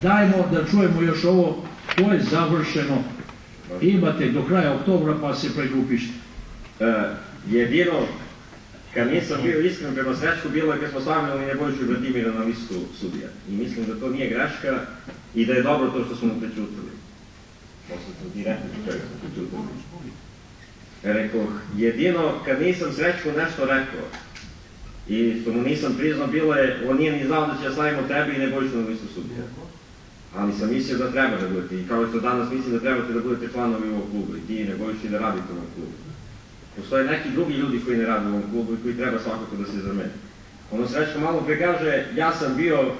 Dajmo da čujemo još ovo, to je završeno. Imate do kraja oktobra pa se pregrupište. Jedino, kad nisam bio iskren prema Srećku, bilo je kad smo stavljali Nebojšu Bratimira na listu sudija. I mislim da to nije greška i da je dobro to što smo mu prećutali. Posle sam ti rekao čega smo prećutali. Rekoh, jedino kad nisam Srećku nešto rekao i što mu nisam priznao, bilo je, on nije ni znao da će da stavimo tebe i Nebojšu na listu sudija. Ali sam mislio da treba da budete, i kao što danas mislim da trebate da budete članovi ovog kluba, i ti i Nebojša i da radite u ovom klubu. Postoje neki drugi ljudi koji ne rade u ovom klubu i koji treba svakako da se zamene. Ono Srećko malo pre kaže, ja sam bio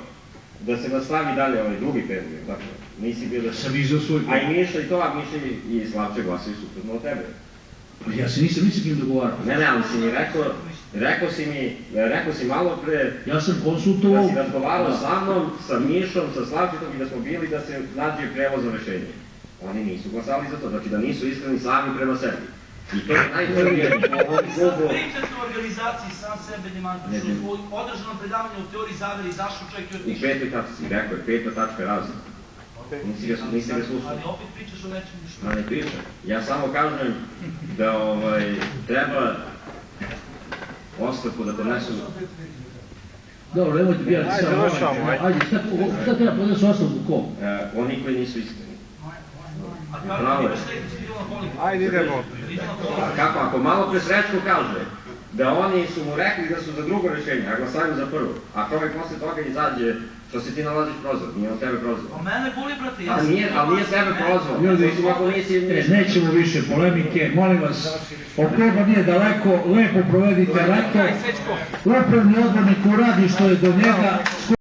da se nastavi dalje ovaj drugi period, tako, nisi bio da se... Sam izao svoj klub. A i Miša i to, a Miša i Slavče glasaju suprotno od tebe. Pa ja se nisam s kim dogovarao. Ne, ali si mi rekao si malo pre... Ja sam konsultovao... Da si razgovarao sa mnom, sa Mišom, sa Slavčetom i da smo bili da se nađe prevozno rešenje. Oni nisu glasali za to, znači da nisu iskreni sami prema sebi. I to je najprvije u ovom klubu... Pričate o organizaciji sam sebe demantuš, o održanom predavanju o teoriji zavere i zašto čovjek je otišao. U petoj tačci, rekao je, 5. tačka razlika. Nisi ga slušao. Ali opet pričaš o nečemu što... Ma ne pričam. Ja samo kažem da treba ostavku da ponesu... Dobro, nemojte bijati samo... Ajde, šta treba ponesu ostavku ko? Oni koji nisu iskreni. A kako imaš neki si bilo na koliko? Ajde, idemo. A kako, ako malo pre Srećko kaže da oni su mu rekli da su za drugo rešenje, a glasaju za prvo, a čovjek posle toga izađe, što se ti nalaziš prozor, nije on tebe prozor. A mene boli, brate, ja Ali nije tebe prozor. Ljudi, nećemo više polemike, molim vas, oktobar nije daleko, lepo provedite leto, upravni odbornik uradi što je do njega.